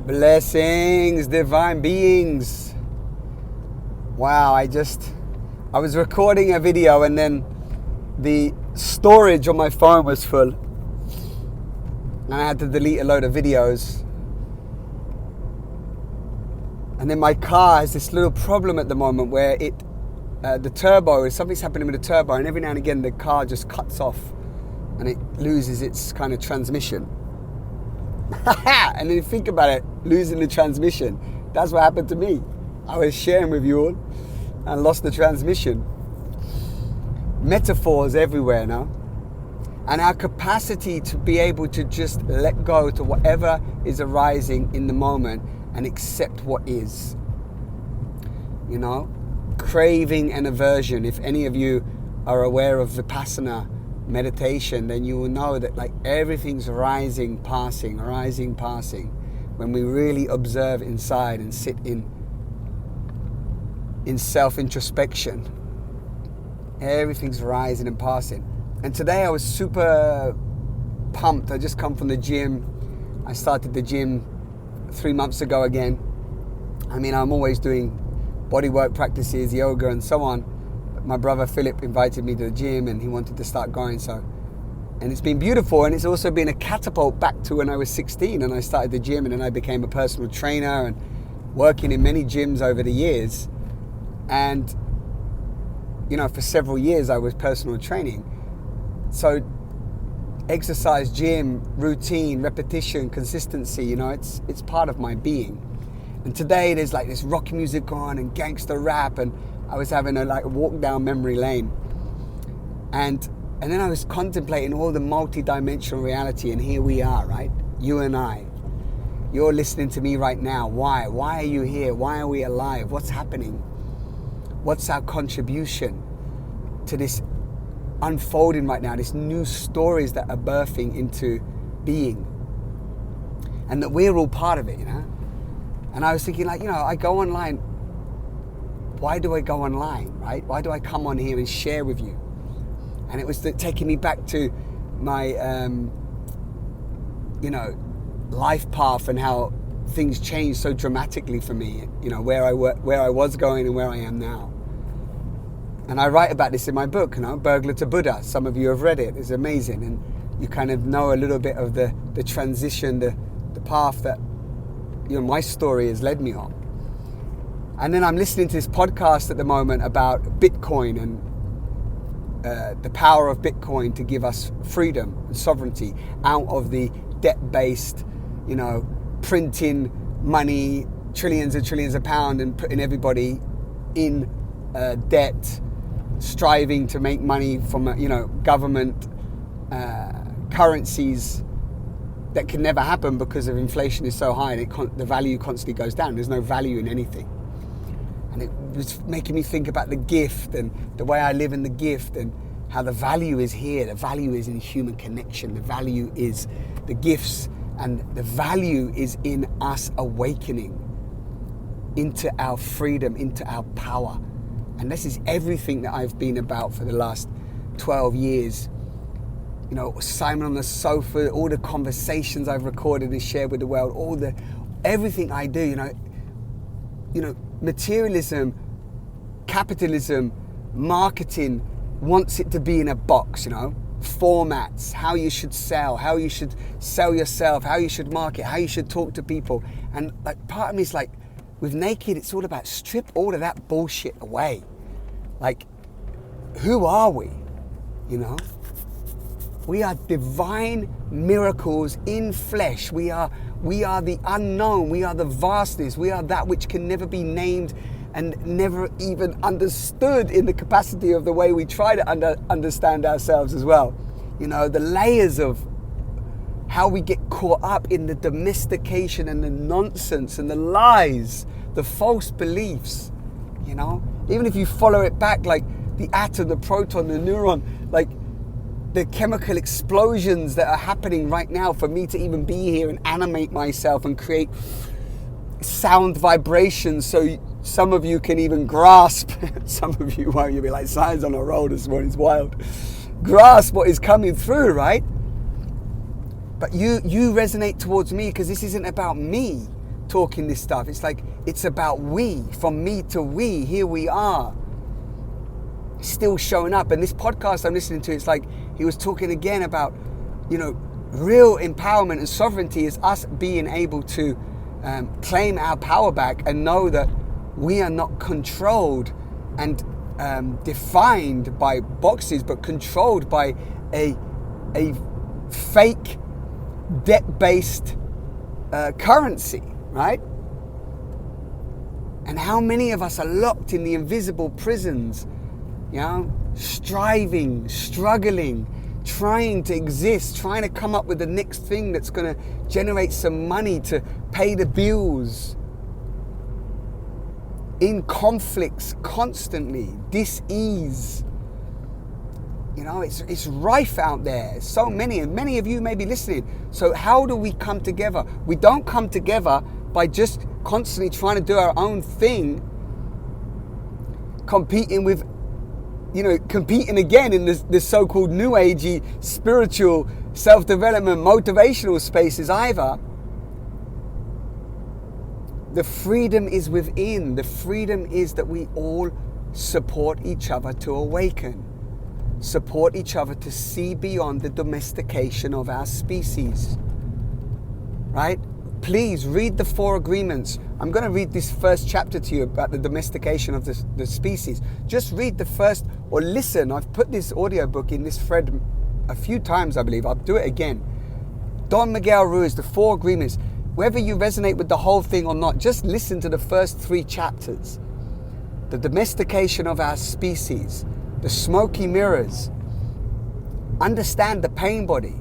Blessings, divine beings. Wow, I was recording a video and then the storage on my phone was full. And I had to delete a load of videos. And then my car has this little problem at the moment where the turbo, something's happening with the turbo, and every now and again the car just cuts off and it loses its kind of transmission. And then you think about it, losing the transmission. That's what happened to me. I was sharing with you all and lost the transmission. Metaphors everywhere now. And our capacity to be able to just let go to whatever is arising in the moment and accept what is. You know, craving and aversion. If any of you are aware of Vipassana meditation, then you will know that like everything's rising, passing. When we really observe inside and sit in self-introspection, everything's rising and passing. And today I was super pumped. I just come from the gym. I started the gym 3 months ago again. I mean, I'm always doing bodywork practices, yoga and so on. My brother Philip invited me to the gym and he wanted to start going, and it's been beautiful, and it's also been a catapult back to when I was 16 and I started the gym, and then I became a personal trainer and working in many gyms over the years. And you know, for several years I was personal training. So exercise, gym, routine, repetition, consistency, you know, it's part of my being. And today there's like this rock music on and gangster rap, and I was having a walk down memory lane, and then I was contemplating all the multi-dimensional reality, and here we are, right? You and I. You're listening to me right now. Why? Why are you here? Why are we alive? What's happening? What's our contribution to this unfolding right now? This new stories that are birthing into being, and that we're all part of it, you know? And I was thinking, like, you know, I go online. Why do I go online, right? Why do I come on here and share with you? And it was taking me back to my, you know, life path and how things changed so dramatically for me. You know, where I was going and where I am now. And I write about this in my book, you know, Burglar to Buddha. Some of you have read it. It's amazing, and you kind of know a little bit of the transition, the path that, you know, my story has led me on. And then I'm listening to this podcast at the moment about Bitcoin and the power of Bitcoin to give us freedom and sovereignty out of the debt-based, you know, printing money, trillions and trillions of pounds, and putting everybody in debt, striving to make money from, you know, government currencies that can never happen because of inflation is so high, and the value constantly goes down. There's no value in anything. And it was making me think about the gift and the way I live in the gift, and how the value is here. The value is in human connection. The value is the gifts, and the value is in us awakening into our freedom, into our power. And this is everything that I've been about for the last 12 years. You know, Simon on the sofa, all the conversations I've recorded and shared with the world, everything I do, you know, materialism, capitalism, marketing wants it to be in a box, you know, formats, how you should sell yourself, how you should market, how you should talk to people. And like, part of me is like, with Naked, it's all about strip all of that bullshit away. Like, who are we? You know? We are divine miracles in flesh. We are the unknown. We are the vastness. We are that which can never be named and never even understood in the capacity of the way we try to understand ourselves as well. You know, the layers of how we get caught up in the domestication and the nonsense and the lies, the false beliefs, you know? Even if you follow it back, like the atom, the proton, the neuron, like the chemical explosions that are happening right now for me to even be here and animate myself and create sound vibrations so some of you can even grasp, some of you won't, you'll be like, Simon's on a roll this morning, it's wild. Grasp what is coming through, right? But you resonate towards me because this isn't about me. talking this stuff. It's like, it's about we, from me to we, here we are. Still showing up. And this podcast I'm listening to, it's like he was talking again about, real empowerment and sovereignty is us being able to claim our power back and know that we are not controlled and defined by boxes, but controlled by a fake debt-based currency, right? And how many of us are locked in the invisible prisons, striving, struggling, trying to exist, trying to come up with the next thing that's going to generate some money to pay the bills, in conflicts constantly, dis-ease. It's rife out there. So many, and many of you may be listening. So how do we come together? We don't come together by just constantly trying to do our own thing, competing again in this so-called new agey, spiritual, self-development, motivational spaces either. The freedom is within. The freedom is that we all support each other to awaken. Support each other to see beyond the domestication of our species. Right? Please read the 4 agreements. I'm going to read this first chapter to you about the domestication of the species. Just read the first, or listen. I've put this audiobook in this thread a few times, I believe. I'll do it again. Don Miguel Ruiz, the 4 agreements. Whether you resonate with the whole thing or not, just listen to the first 3 chapters. The domestication of our species, the smoky mirrors. Understand the pain body.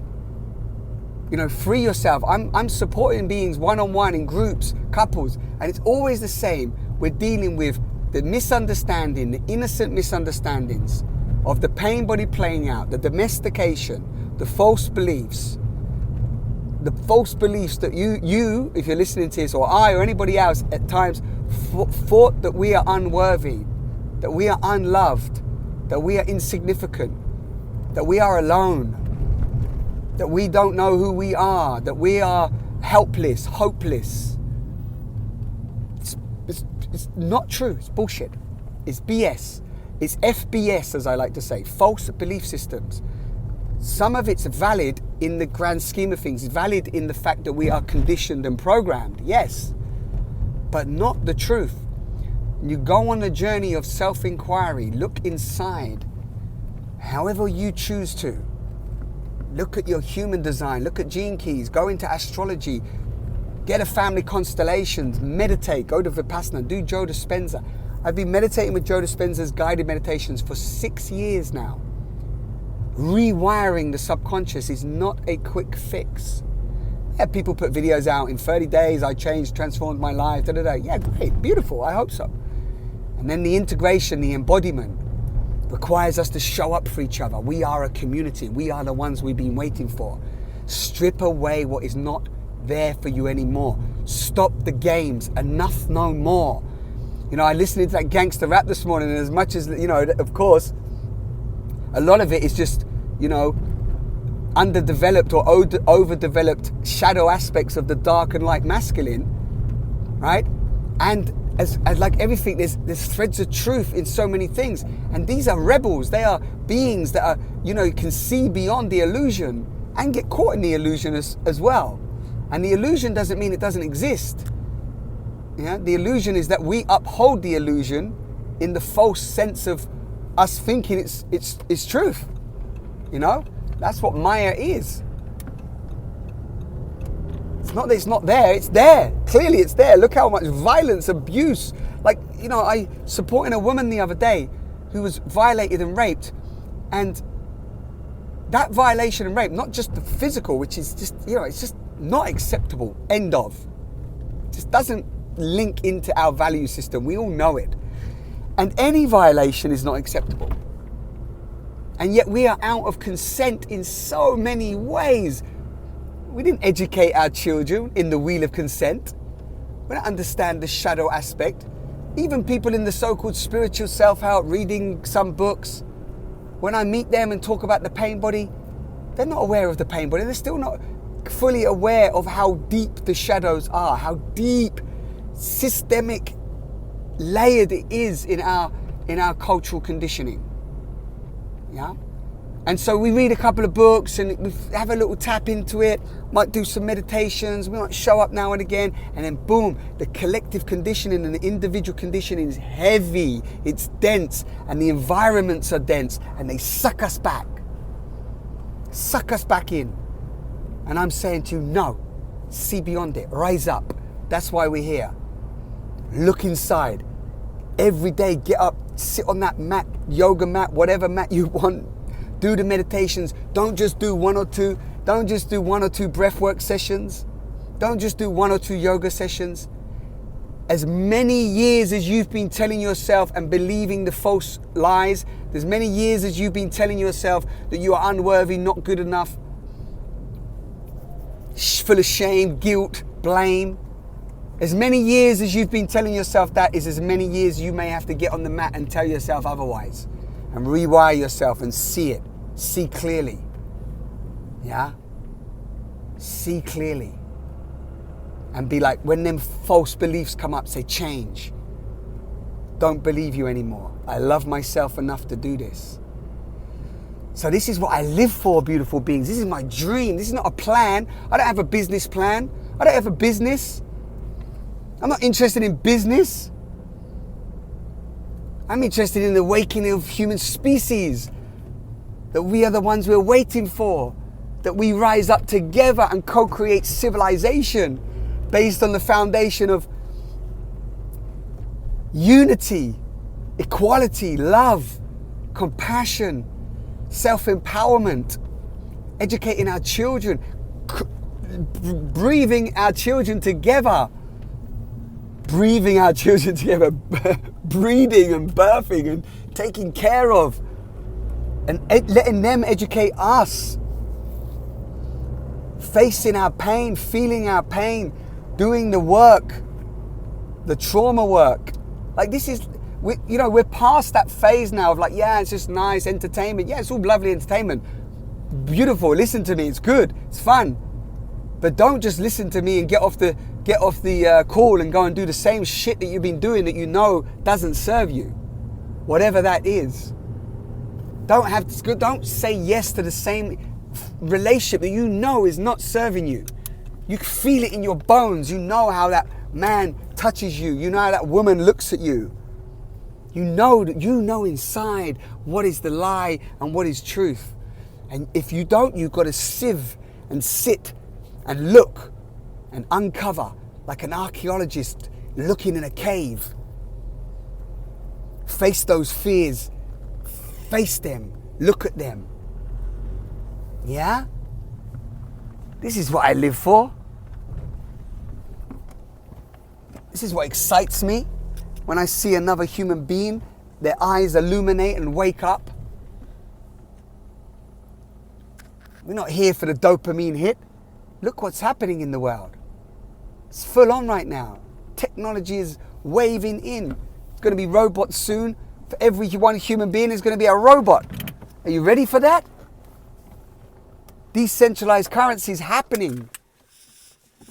Free yourself. I'm supporting beings one-on-one, in groups, couples, and it's always the same. We're dealing with the misunderstanding, the innocent misunderstandings of the pain body playing out, the domestication, the false beliefs. The false beliefs that you, if you're listening to this, or I, or anybody else at times thought that we are unworthy, that we are unloved, that we are insignificant, that we are alone, that we don't know who we are, that we are helpless, hopeless. It's not true. It's bullshit. It's BS. It's FBS, as I like to say, false belief systems. Some of it's valid in the grand scheme of things. It's valid in the fact that we are conditioned and programmed, yes, but not the truth. You go on a journey of self-inquiry, look inside, however you choose to. Look at your human design, look at gene keys, go into astrology, get a family constellations, meditate, go to Vipassana, do Joe Dispenza. I've been meditating with Joe Dispenza's guided meditations for 6 years now. Rewiring the subconscious is not a quick fix. Yeah, people put videos out, in 30 days I changed, transformed my life, Yeah, great, beautiful, I hope so. And then the integration, the embodiment, requires us to show up for each other. We are a community. We are the ones we've been waiting for. Strip away what is not there for you anymore. Stop the games. Enough, no more. I listened to that gangster rap this morning, and as much as, of course, a lot of it is just, underdeveloped or overdeveloped shadow aspects of the dark and light masculine, right? And as like everything, there's threads of truth in so many things. And these are rebels. They are beings that are, can see beyond the illusion and get caught in the illusion as well. And the illusion doesn't mean it doesn't exist. Yeah? The illusion is that we uphold the illusion in the false sense of us thinking it's truth. That's what Maya is. It's not that it's not there, it's there. Clearly it's there. Look how much violence, abuse. I supporting a woman the other day who was violated and raped, and that violation and rape, not just the physical, which is just, it's just not acceptable. End of. It just doesn't link into our value system. We all know it. And any violation is not acceptable. And yet we are out of consent in so many ways. We didn't educate our children in the wheel of consent. We don't understand the shadow aspect. Even people in the so-called spiritual self-help, reading some books, when I meet them and talk about the pain body, they're not aware of the pain body. They're still not fully aware of how deep the shadows are, how deep, systemic, layered it is in our cultural conditioning. Yeah? And so we read a couple of books and we have a little tap into it, might do some meditations, we might show up now and again, and then boom, the collective conditioning and the individual conditioning is heavy, it's dense, and the environments are dense, and they suck us back in. And I'm saying to you, no, see beyond it, rise up. That's why we're here. Look inside. Every day, get up, sit on that mat, yoga mat, whatever mat you want. Do the meditations. Don't just do one or two breathwork sessions. Don't just do one or two yoga sessions. As many years as you've been telling yourself and believing the false lies, as many years as you've been telling yourself that you are unworthy, not good enough, full of shame, guilt, blame, as many years as you've been telling yourself that is as many years you may have to get on the mat and tell yourself otherwise and rewire yourself and see it. See clearly. Yeah? See clearly. And be like, when them false beliefs come up, say, change. Don't believe you anymore. I love myself enough to do this. So this is what I live for, beautiful beings. This is my dream. This is not a plan. I don't have a business plan. I don't have a business. I'm not interested in business. I'm interested in the awakening of human species. That we are the ones we're waiting for. That we rise up together and co-create civilization based on the foundation of unity, equality, love, compassion, self-empowerment, educating our children, breathing our children together, breeding and birthing and taking care of, and letting them educate us, facing our pain, feeling our pain, doing the work, the trauma work. Like this is, we're past that phase now of like, yeah, it's just nice entertainment. Yeah, it's all lovely entertainment. Beautiful, listen to me, it's good, it's fun. But don't just listen to me and get off the call and go and do the same shit that you've been doing that you know doesn't serve you. Whatever that is. Don't say yes to the same relationship that you know is not serving you. You can feel it in your bones. You know how that man touches you. You know how that woman looks at you. You know inside what is the lie and what is truth. And if you don't, you've got to sieve and sit and look and uncover like an archaeologist looking in a cave. Face those fears. Face them. Look at them. Yeah? This is what I live for. This is what excites me when I see another human being, their eyes illuminate and wake up. We're not here for the dopamine hit. Look what's happening in the world. It's full on right now. Technology is waving in. It's going to be robots soon. For every one human being is going to be a robot. Are you ready for that? Decentralized currency is happening.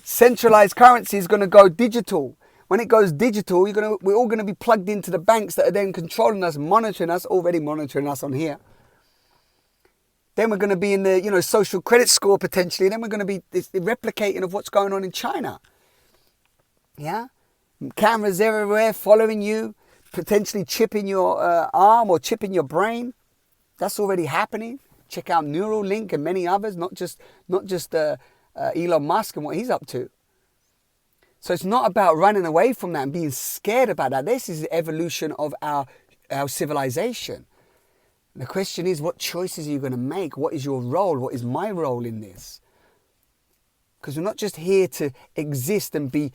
Centralized currency is going to go digital. When it goes digital, we're all going to be plugged into the banks that are then controlling us, monitoring us, already monitoring us on here. Then we're going to be in the social credit score potentially. Then we're going to be replicating of what's going on in China. Yeah? Cameras everywhere following you, potentially chipping your arm or chipping your brain. That's already happening. Check out Neuralink and many others, not just Elon Musk and what he's up to. So it's not about running away from that and being scared about that. This is the evolution of our civilization. And the question is, what choices are you going to make? What is your role? What is my role in this? Because we're not just here to exist and be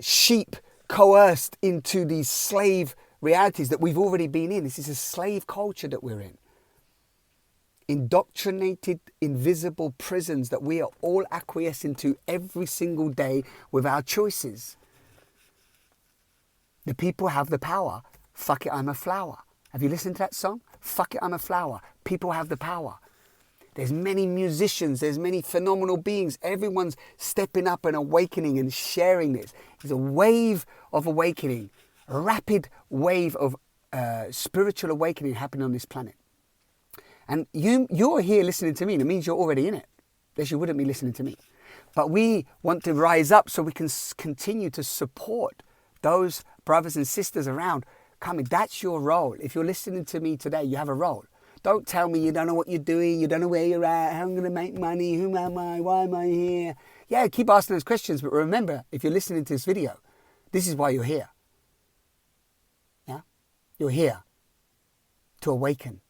sheep coerced into these slave realities that we've already been in. This is a slave culture that we're in. Indoctrinated, invisible prisons that we are all acquiescing to every single day with our choices. The people have the power. Fuck it, I'm a flower. Have you listened to that song? Fuck it, I'm a flower. People have the power. There's many musicians, there's many phenomenal beings. Everyone's stepping up and awakening and sharing this. It's a wave of awakening, a rapid wave of spiritual awakening happening on this planet. And you're here listening to me, and it means you're already in it. Else you wouldn't be listening to me. But we want to rise up so we can continue to support those brothers and sisters around coming. That's your role. If you're listening to me today, you have a role. Don't tell me you don't know what you're doing, you don't know where you're at, how I'm going to make money, who am I, why am I here? Yeah, keep asking those questions, but remember, if you're listening to this video, this is why you're here. Yeah? You're here to awaken.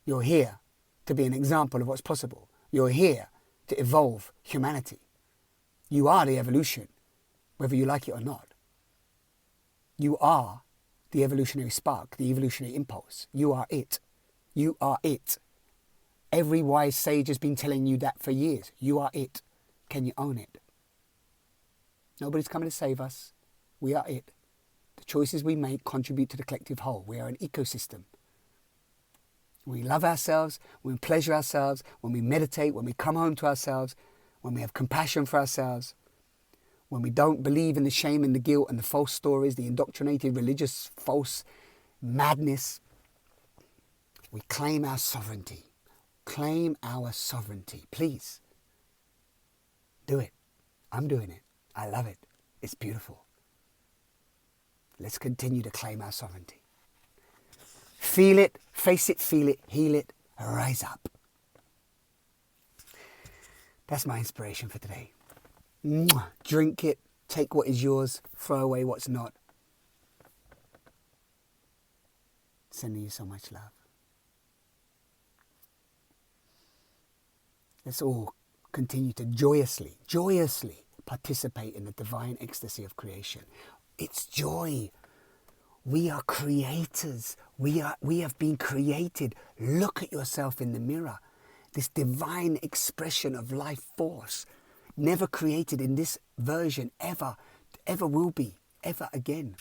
You're here to be an example of what's possible. You're here to evolve humanity. You are the evolution, whether you like it or not. You are the evolutionary spark, the evolutionary impulse. You are it. You are it. Every wise sage has been telling you that for years. You are it. Can you own it? Nobody's coming to save us. We are it. The choices we make contribute to the collective whole. We are an ecosystem. When we love ourselves, when we pleasure ourselves, when we meditate, when we come home to ourselves, when we have compassion for ourselves, when we don't believe in the shame and the guilt and the false stories, the indoctrinated religious false madness, we claim our sovereignty. Claim our sovereignty. Please. Do it. I'm doing it. I love it. It's beautiful. Let's continue to claim our sovereignty. Feel it, face it, feel it, heal it, rise up. That's my inspiration for today. Drink it, take what is yours, throw away what's not. Sending you so much love. Let's all continue to joyously participate in the divine ecstasy of creation. It's joy. We are creators. We have been created. Look at yourself in the mirror. This divine expression of life force, never created in this version ever will be, ever again.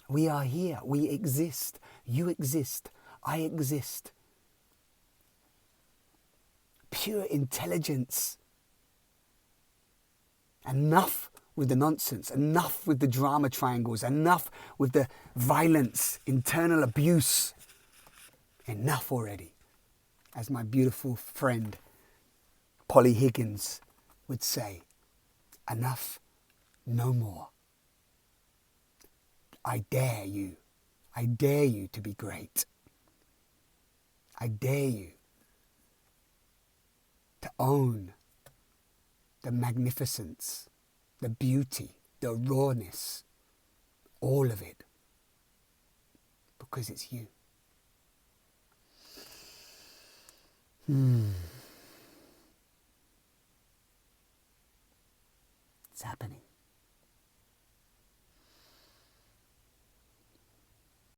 We are here. We exist. You exist. I exist. Pure intelligence. Enough with the nonsense, enough with the drama triangles, enough with the violence, internal abuse. Enough already. As my beautiful friend Polly Higgins would say, enough, no more. I dare you to be great. I dare you to own the magnificence, the beauty, the rawness, all of it, because it's you. It's happening.